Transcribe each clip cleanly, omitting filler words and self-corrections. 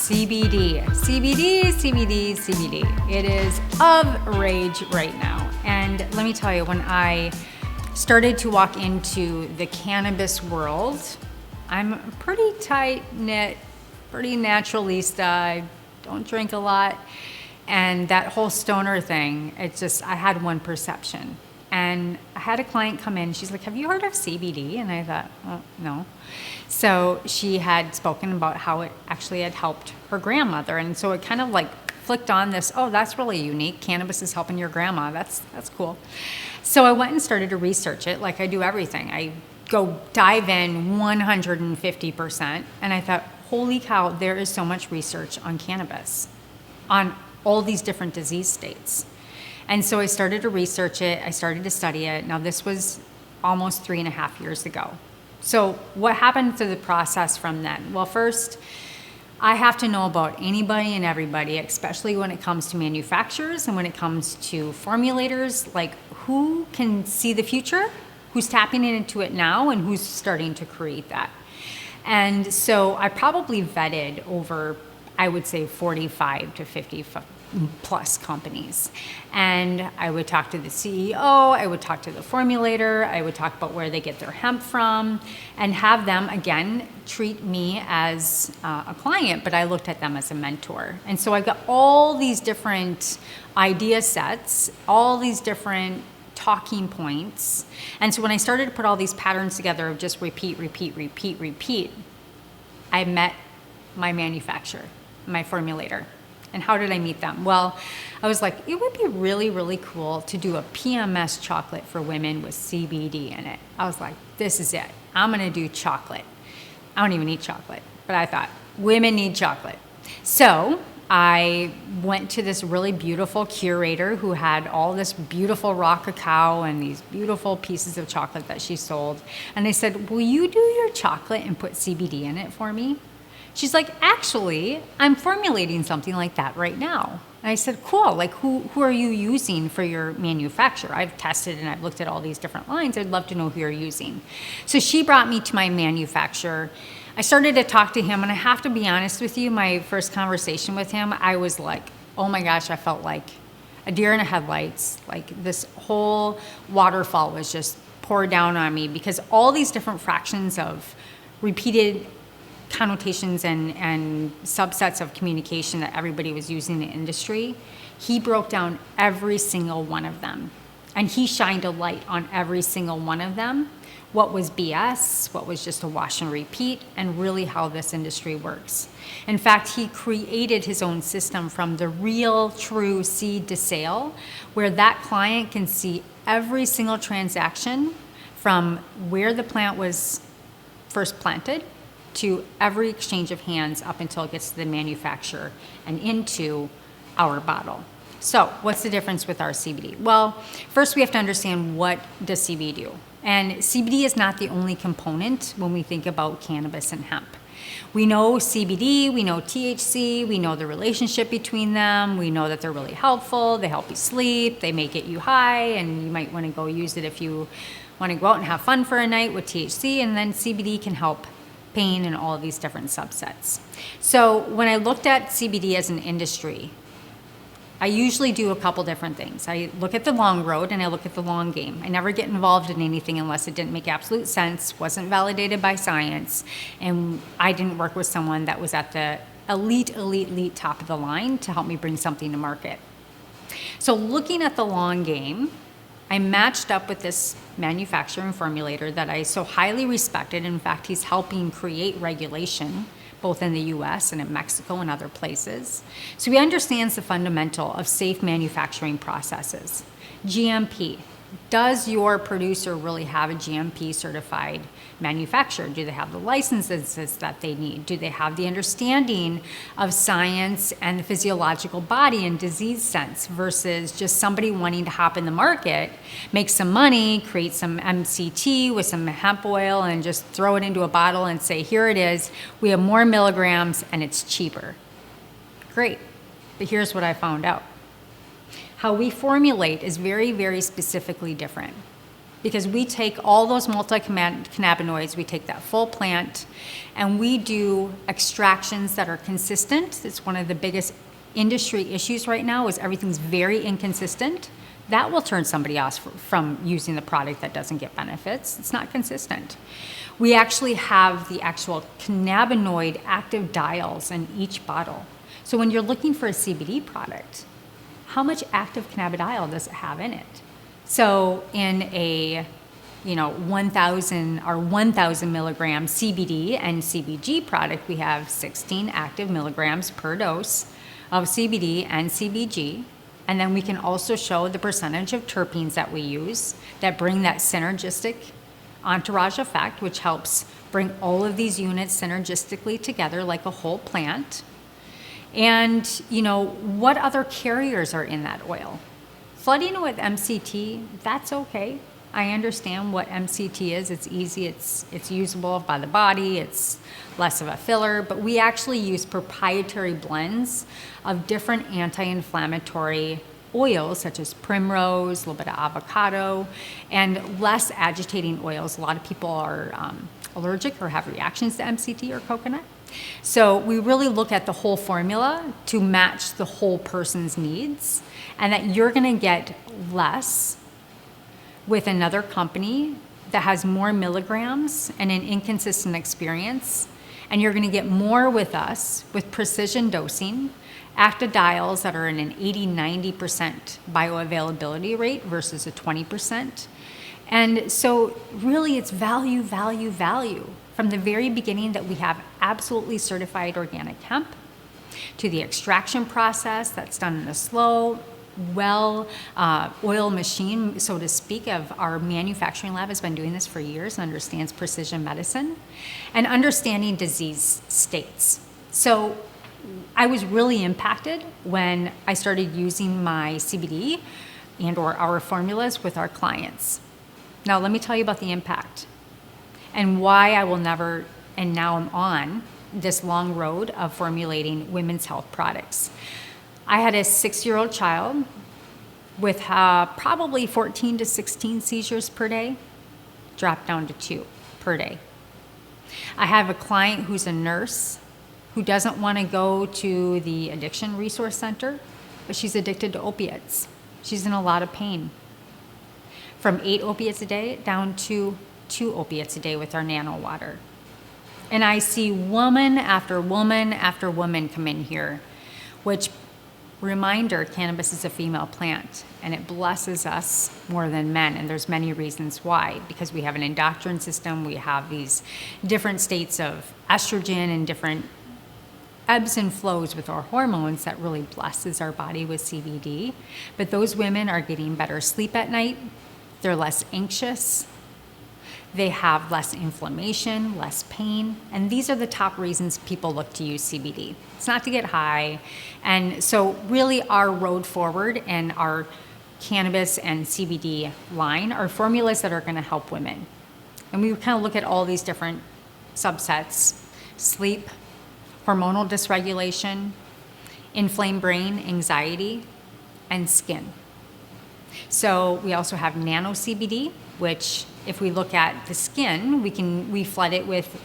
CBD. CBD, CBD, CBD. It is of rage right now. And let me tell you, when I started to walk into the cannabis world, I'm pretty tight-knit, pretty naturalista. I don't drink a lot. And that whole stoner thing, I had one perception. And I had a client come in, she's like, have you heard of CBD? And I thought, oh, no. So she had spoken about how it actually had helped her grandmother. And so it kind of like flicked on this, oh, that's really unique. Cannabis is helping your grandma. That's cool. So I went and started to research it like I do everything. I go dive in 150%. And I thought, holy cow, there is so much research on cannabis, on all these different disease states. And so I started to research it. I started to study it. Now, this was almost 3.5 years ago. So what happened through the process from then? Well, first, I have to know about anybody and everybody, especially when it comes to manufacturers and when it comes to formulators, like who can see the future, who's tapping into it now, and who's starting to create that. And so I probably vetted over, I would say, 45 to 50 plus companies. And I would talk to the CEO, I would talk to the formulator, I would talk about where they get their hemp from, and have them, again, treat me as a client, but I looked at them as a mentor. And so I got all these different idea sets, all these different talking points. And so when I started to put all these patterns together of just repeat, I met my manufacturer, my formulator. And how did I meet them? Well, I was like, it would be really, really cool to do a PMS chocolate for women with CBD in it. I was like, this is it. I'm going to do chocolate. I don't even eat chocolate, but I thought, women need chocolate. So I went to this really beautiful curator who had all this beautiful raw cacao and these beautiful pieces of chocolate that she sold. And I said, will you do your chocolate and put CBD in it for me? She's like, actually, I'm formulating something like that right now. And I said, cool, like who are you using for your manufacturer? I've tested and I've looked at all these different lines. I'd love to know who you're using. So she brought me to my manufacturer. I started to talk to him, and I have to be honest with you, my first conversation with him, I was like, oh my gosh, I felt like a deer in the headlights. Like this whole waterfall was just poured down on me because all these different fractions of repeated connotations and subsets of communication that everybody was using in the industry, he broke down every single one of them. And he shined a light on every single one of them. What was BS, what was just a wash and repeat, and really how this industry works. In fact, he created his own system from the real, true seed to sale, where that client can see every single transaction from where the plant was first planted to every exchange of hands up until it gets to the manufacturer and into our bottle. So what's the difference with our CBD? Well, first we have to understand, what does CBD do? And CBD is not the only component when we think about cannabis and hemp. We know CBD, we know THC, we know the relationship between them, we know that they're really helpful, they help you sleep, they may get you high, and you might want to go use it if you want to go out and have fun for a night with THC, and then CBD can help pain and all of these different subsets. So when I looked at CBD as an industry, I usually do a couple different things. I look at the long road and I look at the long game. I never get involved in anything unless it didn't make absolute sense, wasn't validated by science, and I didn't work with someone that was at the elite top of the line to help me bring something to market. So looking at the long game, I matched up with this manufacturer and formulator that I so highly respected. In fact, he's helping create regulation both in the US and in Mexico and other places. So he understands the fundamental of safe manufacturing processes. GMP. Does your producer really have a GMP certified manufacturer? Do they have the licenses that they need? Do they have the understanding of science and the physiological body and disease sense versus just somebody wanting to hop in the market, make some money, create some MCT with some hemp oil and just throw it into a bottle and say, here it is, we have more milligrams and it's cheaper. Great, but here's what I found out. How we formulate is very, very specifically different. because we take all those multi-cannabinoids, we take that full plant, and we do extractions that are consistent. It's one of the biggest industry issues right now is everything's very inconsistent. That will turn somebody off from using the product that doesn't get benefits. It's not consistent. We actually have the actual cannabinoid active dials in each bottle. So when you're looking for a CBD product, how much active cannabidiol does it have in it? So in a 1,000 or 1,000 milligram CBD and CBG product, we have 16 active milligrams per dose of CBD and CBG. And then we can also show the percentage of terpenes that we use that bring that synergistic entourage effect, which helps bring all of these units synergistically together like a whole plant. And, what other carriers are in that oil? Flooding it with MCT, that's okay. I understand what MCT is. It's easy, it's usable by the body, it's less of a filler, but we actually use proprietary blends of different anti-inflammatory oils such as primrose, a little bit of avocado, and less agitating oils. A lot of people are allergic or have reactions to MCT or coconut. So we really look at the whole formula to match the whole person's needs, and that you're gonna get less with another company that has more milligrams and an inconsistent experience, and you're gonna get more with us with precision dosing, active dials that are in an 80-90% bioavailability rate versus a 20%. And so really it's value, value, value. From the very beginning that we have absolutely certified organic hemp, to the extraction process that's done in a slow, oil machine, so to speak, of our manufacturing lab has been doing this for years and understands precision medicine and understanding disease states. So I was really impacted when I started using my CBD and or our formulas with our clients. Now let me tell you about the impact and why I will never, and now I'm on this long road of formulating women's health products. I had a 6-year-old child with probably 14 to 16 seizures per day, dropped down to 2 per day. I have a client who's a nurse who doesn't want to go to the addiction resource center, but she's addicted to opiates. She's in a lot of pain. From 8 opiates a day down to 2 opiates a day with our nano water. And I see woman after woman after woman come in here, which, reminder, cannabis is a female plant and it blesses us more than men. And there's many reasons why, because we have an endocrine system, we have these different states of estrogen and different ebbs and flows with our hormones that really blesses our body with CBD. But those women are getting better sleep at night. They're less anxious. They have less inflammation, less pain, and these are the top reasons people look to use CBD. It's not to get high, and so really our road forward and our cannabis and CBD line are formulas that are gonna help women. And we kind of look at all these different subsets: sleep, hormonal dysregulation, inflamed brain, anxiety, and skin. So we also have nano CBD, which if we look at the skin, we flood it with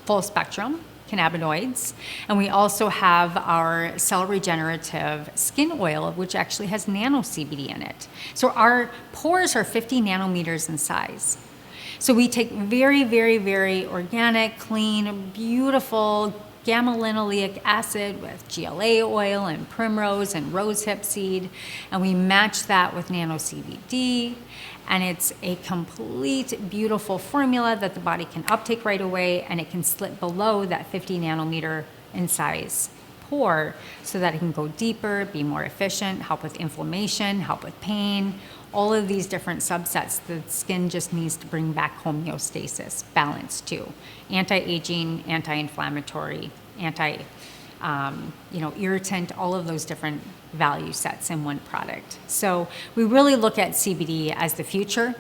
full spectrum cannabinoids. And we also have our cell regenerative skin oil, which actually has nano CBD in it. So our pores are 50 nanometers in size. So we take very, very, very organic, clean, beautiful gamma-linolenic acid with GLA oil and primrose and rosehip seed, and we match that with nano CBD, and it's a complete beautiful formula that the body can uptake right away, and it can slip below that 50 nanometer in size pore so that it can go deeper, be more efficient, help with inflammation, help with pain, all of these different subsets. The skin just needs to bring back homeostasis, balance too. Anti-aging, anti-inflammatory, irritant, all of those different value sets in one product. So we really look at CBD as the future.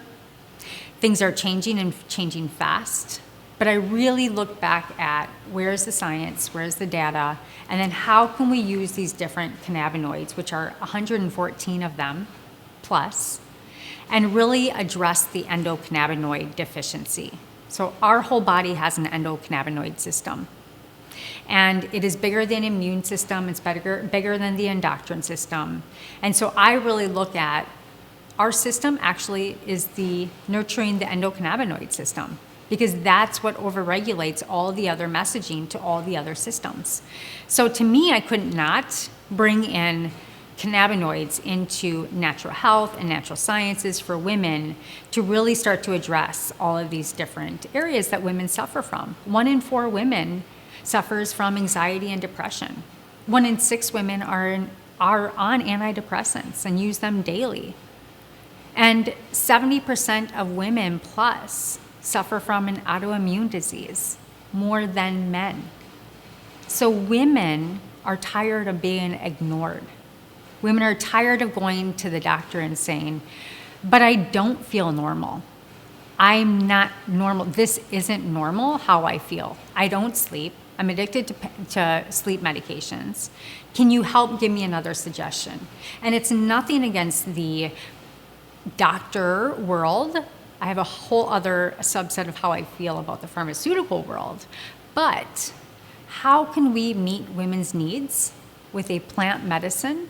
Things are changing and changing fast, but I really look back at where's the science, where's the data, and then how can we use these different cannabinoids, which are 114 of them plus, and really address the endocannabinoid deficiency. So our whole body has an endocannabinoid system. And it is bigger than the immune system, it's bigger than the endocrine system. And so I really look at our system actually is nurturing the endocannabinoid system, because that's what overregulates all the other messaging to all the other systems. So to me, I could not bring in cannabinoids into natural health and natural sciences for women to really start to address all of these different areas that women suffer from. 1 in 4 women suffers from anxiety and depression. 1 in 6 women are on antidepressants and use them daily. And 70% of women plus suffer from an autoimmune disease, more than men. So women are tired of being ignored. Women are tired of going to the doctor and saying, but I don't feel normal. I'm not normal. This isn't normal how I feel. I don't sleep. I'm addicted to sleep medications. Can you help give me another suggestion? And it's nothing against the doctor world. I have a whole other subset of how I feel about the pharmaceutical world. But how can we meet women's needs with a plant medicine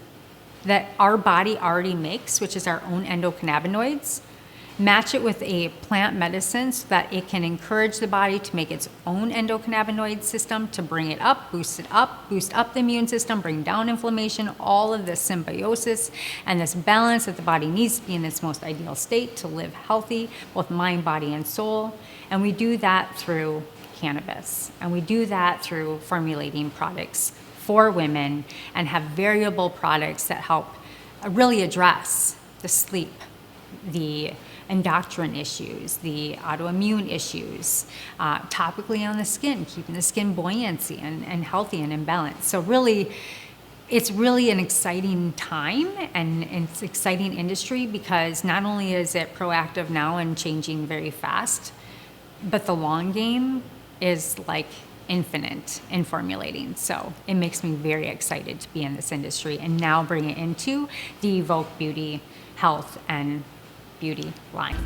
that our body already makes, which is our own endocannabinoids, match it with a plant medicine so that it can encourage the body to make its own endocannabinoid system, to bring it up, boost up the immune system, bring down inflammation, all of this symbiosis and this balance that the body needs to be in its most ideal state to live healthy, both mind, body, and soul. And we do that through cannabis. And we do that through formulating products for women and have variable products that help really address the sleep, the endocrine issues, the autoimmune issues, topically on the skin, keeping the skin buoyancy and healthy and in balance. So really, it's really an exciting time and it's an exciting industry, because not only is it proactive now and changing very fast, but the long game is like infinite in formulating. So it makes me very excited to be in this industry and now bring it into the Evoq Beauty, Health, and Beauty line.